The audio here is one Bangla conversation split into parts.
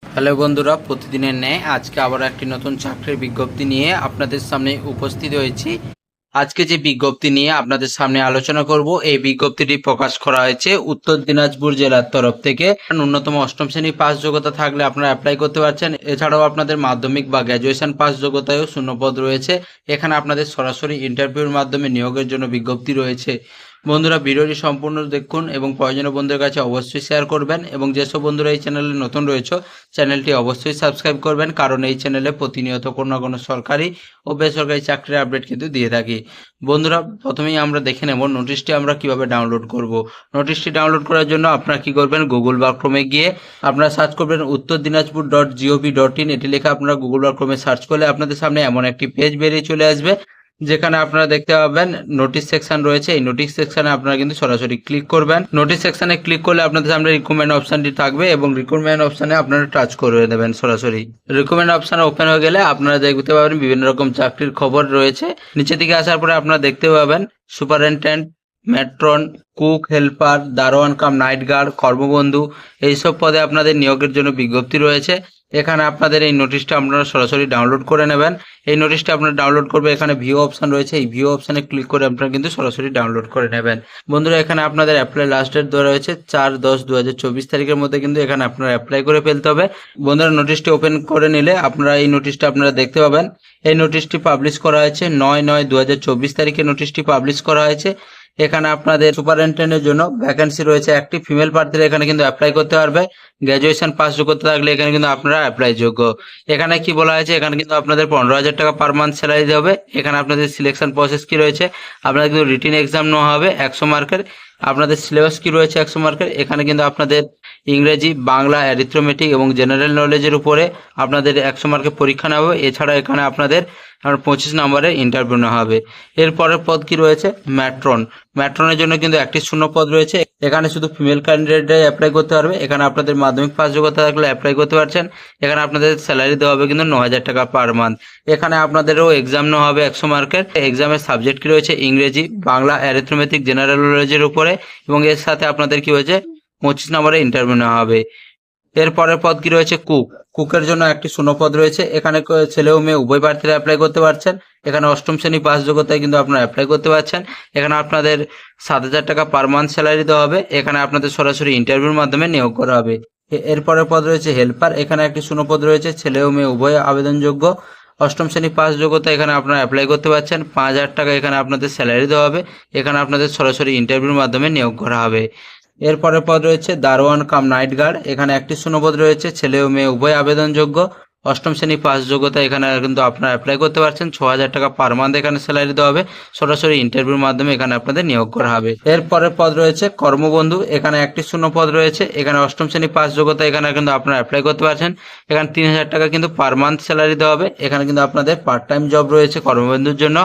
হ্যালো বন্ধুরা, প্রতিদিনের ন্যায় আজকে আবার একটি নতুন চাকরির বিজ্ঞপ্তি নিয়ে আপনাদের সামনে উপস্থিত হয়েছি। আজকে যে বিজ্ঞপ্তি নিয়ে আপনাদের সামনে আলোচনা করব, এই বিজ্ঞপ্তিটি প্রকাশ করা হয়েছে উত্তর দিনাজপুর জেলার তরফ থেকে। ন্যূনতম অষ্টম শ্রেণী পাস যোগ্যতা থাকলে আপনারা অ্যাপ্লাই করতে পারছেন। এছাড়াও আপনাদের মাধ্যমিক বা গ্র্যাজুয়েশন পাস যোগ্যতায়ও শূন্যপদ রয়েছে। এখানে আপনাদের সরাসরি ইন্টারভিউর মাধ্যমে নিয়োগের জন্য বিজ্ঞপ্তি রয়েছে। বন্ধুরা, ভিডিওটি সম্পূর্ণ দেখুন এবং প্রয়োজনীয় বন্ধুদের কাছে অবশ্যই শেয়ার করবেন, এবং যেসব বন্ধুরা এই চ্যানেলে নতুন রয়েছে চ্যানেলটি অবশ্যই সাবস্ক্রাইব করবেন, কারণ এই চ্যানেলে প্রতিনিয়ত কোনো না কোনো সরকারি ও বেসরকারি চাকরির আপডেট কিন্তু দিয়ে থাকি। বন্ধুরা, প্রথমেই আমরা দেখে নেব নোটিশটি আমরা কিভাবে ডাউনলোড করব। নোটিশটি ডাউনলোড করার জন্য আপনারা কি করবেন, গুগল বা ক্রোমে গিয়ে আপনারা সার্চ করবেন uttordinajpur.gov.in। এটি লেখা আপনারা গুগল বা ক্রোমে সার্চ করলে আপনাদের সামনে এমন একটি পেজ বেরিয়ে চলে আসবে, যেখানে আপনারা দেখতে পাবেন নোটিশ সেকশন রয়েছে। এই নোটিশ সেকশনে আপনারা কিন্তু সরাসরি ক্লিক করবেন। নোটিশ সেকশনে ক্লিক করলে আপনাদের সামনে রিকমেন্ড অপশনটি থাকবে, এবং রিকমেন্ড অপশনে আপনারা টাচ করে দেবেন সরাসরি। রিকমেন্ড অপশন ওপেন হয়ে গেলে আপনারা দেখতে পাবেন বিভিন্ন রকম চাকরির খবর রয়েছে। নিচের দিকে আসার পরে আপনারা দেখতে পাবেন সুপারিনটেন্ডেন্ট, ম্যাট্রন, কুক, হেল্পার, দারোয়ান কাম নাইট গার্ড, কর্মবন্ধু, এইসব পদে আপনাদের নিয়োগের জন্য বিজ্ঞপ্তি রয়েছে। এখানে আপনাদের এই নোটিশটা আপনারা সরাসরি ডাউনলোড করে নেবেন। এই নোটিশটা আপনারা ডাউনলোড করবে, এখানে ভিউ অপশন রয়েছে, এই ভিউ অপশনে ক্লিক করে আপনারা কিন্তু সরাসরি ডাউনলোড করে নেবেন। বন্ধুরা, এখানে আপনাদের অ্যাপ্লাই লাস্ট ডেট দেওয়া রয়েছে 4/10/2024 তারিখের মধ্যে কিন্তু এখানে আপনারা অ্যাপ্লাই করে ফেলতে হবে। বন্ধুরা, নোটিশটি ওপেন করে নিলে আপনারা এই নোটিশটা আপনারা দেখতে পাবেন। এই নোটিশটি পাবলিশ করা হয়েছে 9/9/2024 তারিখে নোটিশটি পাবলিশ করা হয়েছে। এখানে আপনাদের সুপারিনটেন্ডেন্টের জন্য ভ্যাকেন্সি রয়েছে একটি। ফিমেল প্রার্থীরা এখানে কিন্তু অ্যাপ্লাই করতে পারবে। গ্র্যাজুয়েশন পাস যোগ্যতা থাকলে এখানে কিন্তু আপনারা অ্যাপ্লাই যোগ্য। এখানে কি বলা হয়েছে, এখানে কিন্তু আপনাদের 15,000 টাকা পার মান্থ স্যালারি দিতে হবে। এখানে আপনাদের সিলেকশন প্রসেস কি রয়েছে, আপনাদের কিন্তু রিটিন এক্সাম নেওয়া হবে 100 মার্কের। আপনাদের সিলেবাস কি রয়েছে 100 মার্কের। এখানে কিন্তু আপনাদের ইংরেজি, বাংলা, অ্যারিথমেটিক এবং জেনারেল নলেজের উপরে আপনাদের 100 মার্কের পরীক্ষা নেওয়া হবে। এছাড়া এখানে আপনাদের 25 নম্বরের ইন্টারভিউ নেওয়া হবে। এরপরের পদ কি রয়েছে, ম্যাট্রন। ম্যাট্রনের জন্য কিন্তু একটি শূন্য পদ রয়েছে। এখানে শুধু ফিমেল ক্যান্ডিডেটরাই অ্যাপ্লাই করতে পারবে। এখানে আপনাদের মাধ্যমিক পাস যোগ্যতা থাকলে অ্যাপ্লাই করতে পারছেন। এখানে আপনাদের স্যালারি দেওয়া হবে কিন্তু 9,000 টাকা পার মান্থ। এখানে আপনাদেরও এক্সাম নেওয়া হবে 100 মার্কের। এক্সামের সাবজেক্ট কি রয়েছে, ইংরেজি, বাংলা, অ্যারিথমেটিক, জেনারেল নলেজের উপরে, এবং এর সাথে আপনাদের কি হয়েছে 25 নম্বরে ইন্টারভিউ নেওয়া হবে। এরপরের পদ কি রয়েছে, কুক। কুকের জন্য একটি শূন্য পদ রয়েছে। এখানে ছেলে ও মেয়ে উভয় প্রার্থীরা অ্যাপ্লাই করতে পারছেন। এখানে অষ্টম শ্রেণী পাস যোগ্যতায় কিন্তু আপনারা অ্যাপ্লাই করতে পারছেন। এখানে আপনাদের 7,000 টাকা পার মান্থ স্যালারি দেওয়া হবে। এখানে আপনাদের সরাসরি ইন্টারভিউর মাধ্যমে নিয়োগ করা হবে। এরপরের পদ রয়েছে হেল্পার। এখানে একটি শূন্য পদ রয়েছে, ছেলে ও মেয়ে উভয় আবেদনযোগ্য। অষ্টম শ্রেণী পাস যোগ্যতা এখানে আপনারা অ্যাপ্লাই করতে পারছেন। 5,000 টাকা এখানে আপনাদের স্যালারি দেওয়া হবে। এখানে আপনাদের সরাসরি ইন্টারভিউর মাধ্যমে নিয়োগ করা হবে। এরপরের পদ রয়েছে দারোয়ান কাম নাইট গার্ড। এখানে একটি শূন্যপদ রয়েছে, ছেলে ও মেয়ে উভয় আবেদনযোগ্য। অষ্টম শ্রেণী পাস যোগ্যতা এখানে কিন্তু আপনারা অ্যাপ্লাই করতে পারছেন। 6,000 টাকা পার মান্থ এখানে স্যালারি দেওয়া হবে। সরাসরি ইন্টারভিউর মাধ্যমে এখানে আপনাদের নিয়োগ করা হবে। এরপরের পদ রয়েছে কর্মবন্ধু। এখানে একটি শূন্য পদ রয়েছে। এখানে অষ্টম শ্রেণী পাস যোগ্যতা এখানে কিন্তু আপনারা অ্যাপ্লাই করতে পারছেন। এখানে 3,000 টাকা কিন্তু পার মান্থ স্যালারি দেওয়া হবে। এখানে কিন্তু আপনাদের পার্ট টাইম জব রয়েছে কর্মবন্ধুর জন্য।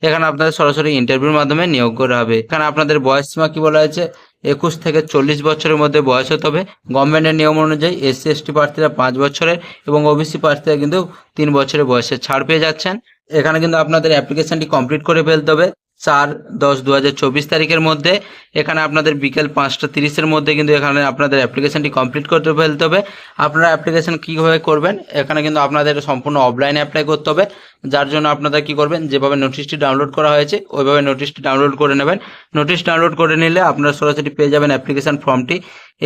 এখানে আপনাদের সরাসরি ইন্টারভিউর মাধ্যমে নিয়োগ করা হবে। এখানে আপনাদের বয়স সীমা কি বলা হয়েছে, 21 থেকে 40 বছরের মধ্যে বয়স হতে হবে। গভর্নমেন্টের নিয়ম অনুযায়ী SC ST প্রার্থীরা 5 বছরের এবং OBC প্রার্থীরা কিন্তু 3 বছরের বয়সে ছাড় পেয়ে যাচ্ছেন। এখানে কিন্তু আপনাদের অ্যাপ্লিকেশনটি কমপ্লিট করে ফেলতে হবে 4/10/2024 তারিখের মধ্যে। এখানে আপনাদের বিকেল 5:30-এর মধ্যে কিন্তু এখানে আপনাদের অ্যাপ্লিকেশনটি কমপ্লিট করতে ফেলতে হবে। আপনারা অ্যাপ্লিকেশন কীভাবে করবেন, এখানে কিন্তু আপনাদের সম্পূর্ণ অফলাইনে অ্যাপ্লাই করতে হবে। যার জন্য আপনারা কি করবেন, যেভাবে নোটিশটি ডাউনলোড করা হয়েছে ওইভাবে নোটিশটি ডাউনলোড করে নেবেন। নোটিশ ডাউনলোড করে নিলে আপনারা সরাসরি পেয়ে যাবেন অ্যাপ্লিকেশন ফর্মটি।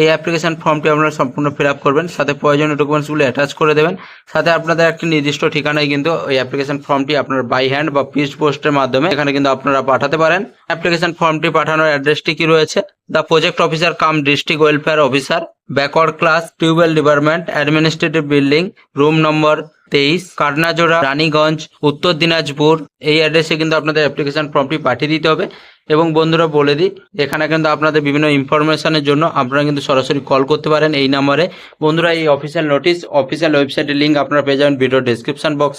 এই অ্যাপ্লিকেশন ফর্মটি আপনারা সম্পূর্ণ ফিল আপ করবেন, সাথে প্রয়োজনীয় ডকুমেন্টসগুলো অ্যাটাচ করে দেবেন। সাথে আপনাদের একটি নির্দিষ্ট ঠিকানায় কিন্তু ওই অ্যাপ্লিকেশন ফর্মটি আপনার বাই হ্যান্ড বা পিস পোস্টের মাধ্যমে এখানে কিন্তু আপনারা পাঠাতে পারেন। অ্যাপ্লিকেশন ফর্মটি পাঠানোর অ্যাড্রেসটি কি রয়েছে, the project officer cum district welfare officer, backward class, tubewell department, administrative building, room number 23, Katnajora, Raniganj, Uttar Dinajpur. এই অ্যাড্রেসে কিন্তু আপনাদের অ্যাপ্লিকেশন ফর্মটি পাঠিয়ে দিতে হবে। এবং বন্ধুরা বলে দিই, এখানে কিন্তু আপনাদের বিভিন্ন ইনফরমেশনের জন্য আপনারা কিন্তু সরাসরি কল করতে পারেন এই নাম্বারে। বন্ধুরা, এই অফিসিয়াল নোটিশ, অফিসিয়াল ওয়েবসাইটের লিঙ্ক আপনারা পেয়ে যাবেন ভিডিও ডেসক্রিপশন বক্সে।